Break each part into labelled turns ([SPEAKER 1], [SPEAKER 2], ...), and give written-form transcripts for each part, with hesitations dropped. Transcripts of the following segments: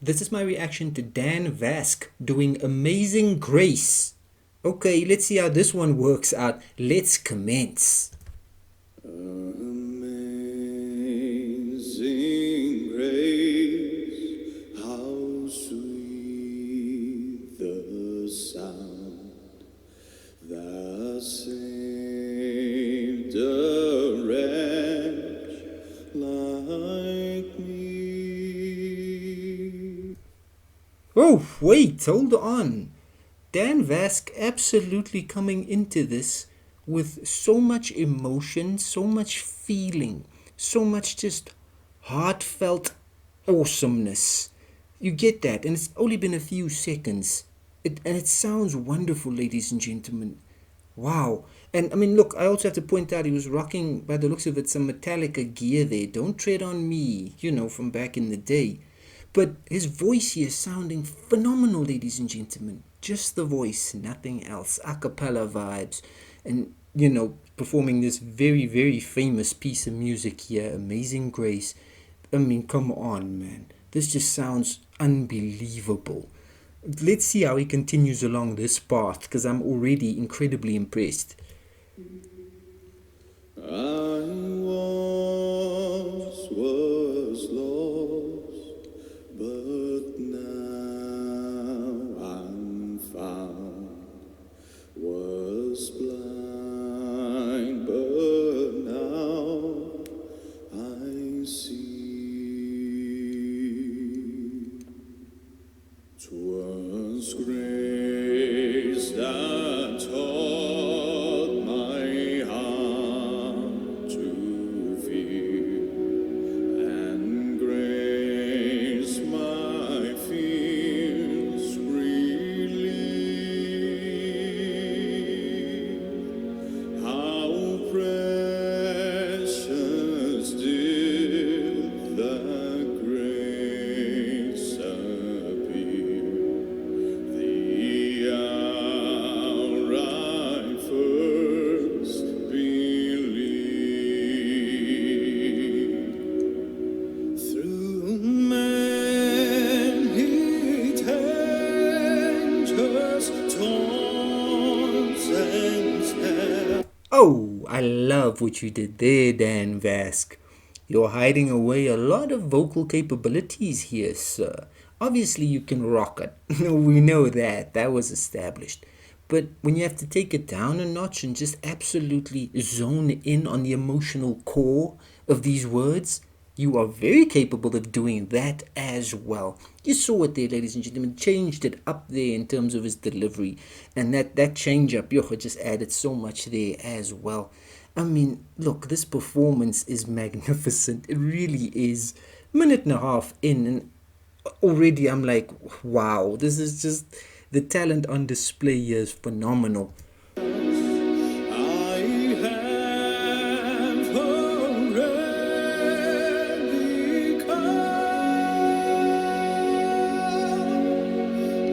[SPEAKER 1] This is my reaction to Dan Vasc doing Amazing Grace. Okay, let's see how this one works out. Let's commence.
[SPEAKER 2] Amazing grace, how sweet the sound that saved a wretch like me.
[SPEAKER 1] Oh, wait, hold on. Dan Vasc absolutely coming into this with so much emotion, so much feeling, so much just heartfelt awesomeness. You get that, and it's only been a few seconds. And it sounds wonderful, ladies and gentlemen. Wow. And I mean, look, I also have to point out he was rocking, by the looks of it, some Metallica gear there. Don't tread on me, from back in the day. But his voice here sounding phenomenal, ladies and gentlemen. Just the voice, nothing else. A cappella vibes. And, performing this very, very famous piece of music here, Amazing Grace. I mean, come on, man. This just sounds unbelievable. Let's see how he continues along this path because I'm already incredibly impressed.
[SPEAKER 2] I once was lost, but now I'm found. Was blind, but now I see. 'Twas grace that taught my heart to fear, and grace my fears relieved. How precious did that grace appear, the hour I first believed. Through many dangers, taunts, and snares.
[SPEAKER 1] Oh, I love what you did there, Dan Vasc. You're hiding away a lot of vocal capabilities here, sir. Obviously, you can rock it. We know that. That was established. But when you have to take it down a notch and just absolutely zone in on the emotional core of these words, you are very capable of doing that as well. You saw it there, ladies and gentlemen. Changed it up there in terms of his delivery, and that change up, yo, just added so much there as well. I mean, look, this performance is magnificent. It really is. Minute and a half in, and already I'm like, wow, this is just the talent on display here is phenomenal.
[SPEAKER 2] I have already come.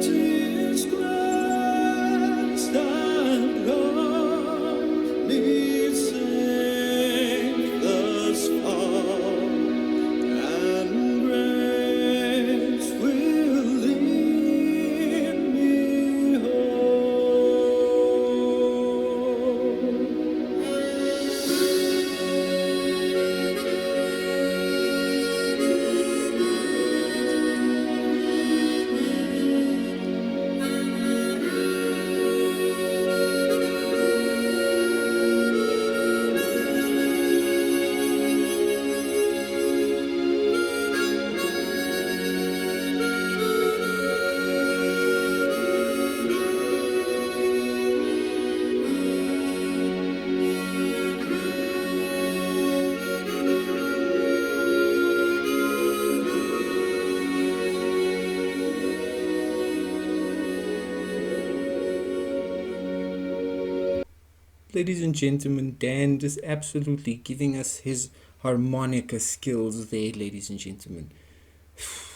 [SPEAKER 2] 'Tis grace that brought me safe thus far, and grace will lead me
[SPEAKER 1] Ladies and gentlemen, Dan just absolutely giving us his harmonica skills there, ladies and gentlemen.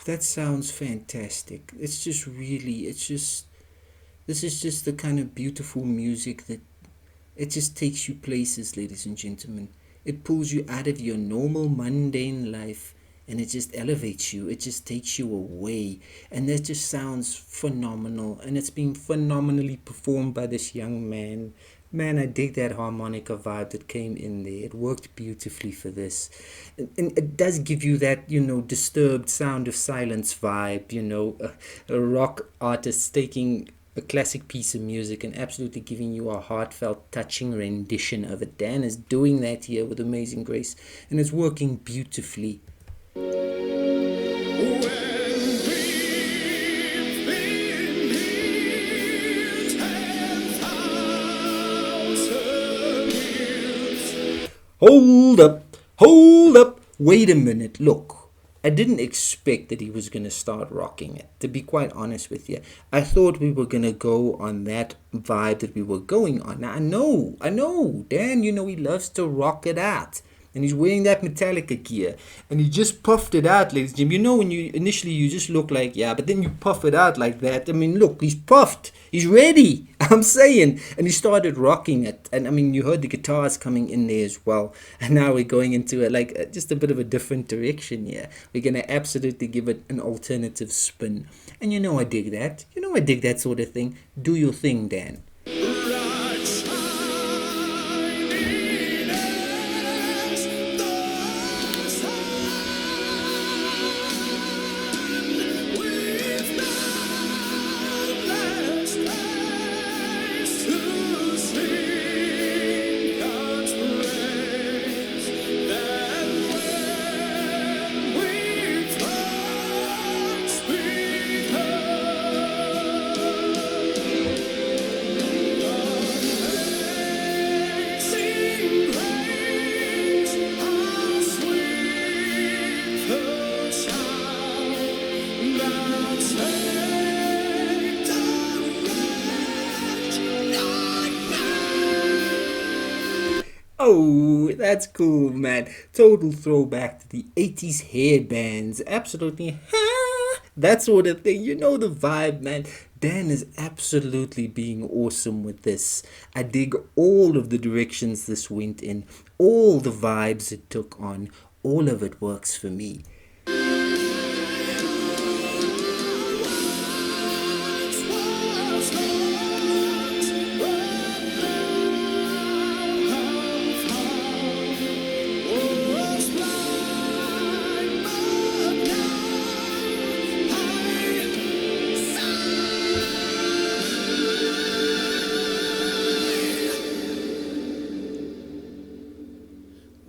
[SPEAKER 1] That sounds fantastic. It's just really, this is just the kind of beautiful music that it just takes you places, ladies and gentlemen. It pulls you out of your normal mundane life and it just elevates you. It just takes you away, and that just sounds phenomenal, and it's been phenomenally performed by this young man. Man, I dig that harmonica vibe that came in there. It worked beautifully for this. And it does give you that, disturbed sound of silence vibe, a rock artist taking a classic piece of music and absolutely giving you a heartfelt, touching rendition of it. Dan is doing that here with amazing grace, and it's working beautifully.
[SPEAKER 2] When we've been here 10,000 years.
[SPEAKER 1] Hold up, wait a minute, look. I didn't expect that he was going to start rocking it, to be quite honest with you. I thought we were going to go on that vibe that we were going on. Now, I know, Dan, he loves to rock it out. And he's wearing that Metallica gear. And he just puffed it out, ladies and gentlemen. When you initially you just look like, yeah, but then you puff it out like that. I mean, look, he's puffed. He's ready. I'm saying. And he started rocking it. And I mean, you heard the guitars coming in there as well. And now we're going into just a bit of a different direction here. We're going to absolutely give it an alternative spin. And I dig that. I dig that sort of thing. Do your thing, Dan.
[SPEAKER 2] Bright shining as the sun, with boundless space to sing God's praise. Then when we first Amazing grace, how sweet the sound that saved a wretch like me.
[SPEAKER 1] Oh, that's cool, man. Total throwback to the 80s hair bands. Absolutely, that sort of thing. The vibe, man. Dan is absolutely being awesome with this. I dig all of the directions this went in, all the vibes it took on. All of it works for me.
[SPEAKER 2] Once was lost, but now I'm found.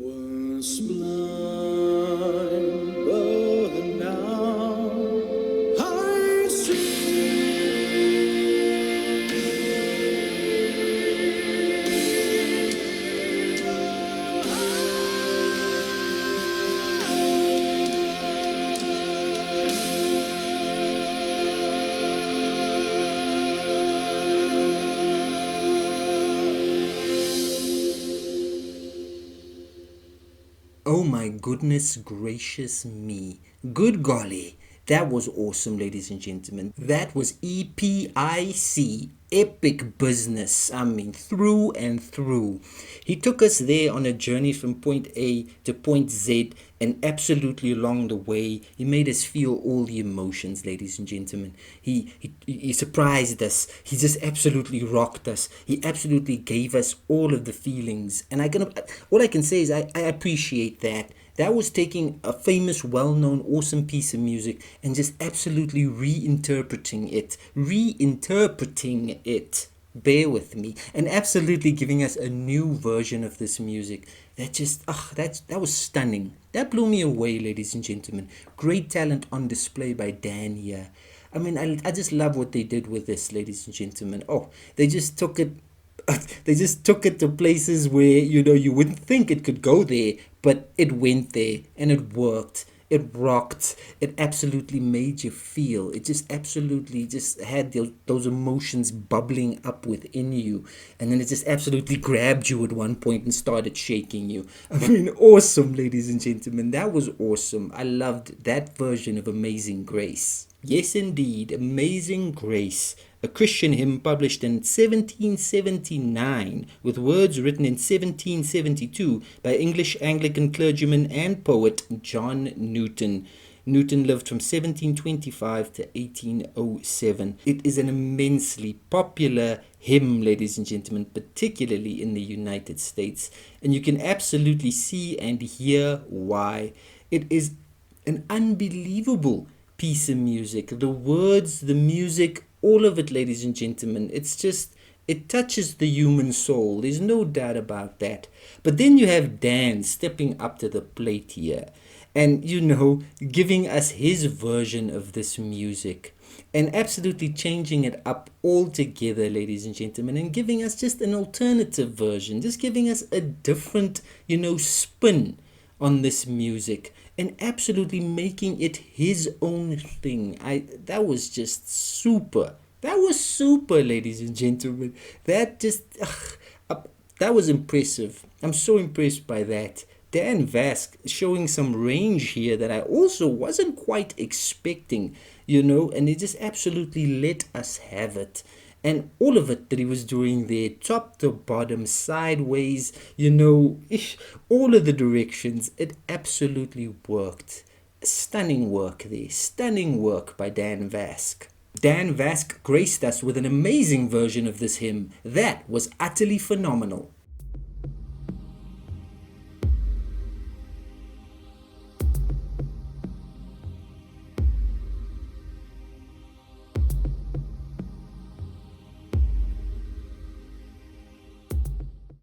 [SPEAKER 2] Was blind, but now I was blind, but now I
[SPEAKER 1] Oh my goodness gracious me. Good golly. That was awesome, ladies and gentlemen. That was EPIC. Epic business. I mean, through and through. He took us there on a journey from point A to point Z, and absolutely along the way, he made us feel all the emotions, ladies and gentlemen. He surprised us. He just absolutely rocked us. He absolutely gave us all of the feelings. And all I can say is I appreciate that. That was taking a famous, well-known, awesome piece of music and just absolutely reinterpreting it. Bear with me. And absolutely giving us a new version of this music. That was stunning. That blew me away, ladies and gentlemen. Great talent on display by Dan here. I mean, I just love what they did with this, ladies and gentlemen. Oh, they just took it to places where you wouldn't think it could go there, but it went there and it worked. It rocked. It absolutely made you feel. It just absolutely just had those emotions bubbling up within you, and then it just absolutely grabbed you at one point and started shaking you. I mean, awesome, ladies and gentlemen. That was awesome. I loved that version of Amazing Grace. Yes, indeed, Amazing Grace, a Christian hymn published in 1779 with words written in 1772 by English Anglican clergyman and poet John Newton. Newton lived from 1725 to 1807. It is an immensely popular hymn, ladies and gentlemen, particularly in the United States, and you can absolutely see and hear why. It is an unbelievable piece of music. The words, the music, all of it, ladies and gentlemen, it touches the human soul. There's no doubt about that. But then you have Dan stepping up to the plate here and, giving us his version of this music and absolutely changing it up altogether, ladies and gentlemen, and giving us just an alternative version, just giving us a different, spin on this music and absolutely making it his own thing. That was just super. That was super, ladies and gentlemen. That was impressive. I'm so impressed by that. Dan Vasc showing some range here that I also wasn't quite expecting, and he just absolutely let us have it. And all of it that he was doing there, top to bottom, sideways, all of the directions, it absolutely worked. Stunning work there, stunning work by Dan Vasc. Dan Vasc graced us with an amazing version of this hymn that was utterly phenomenal.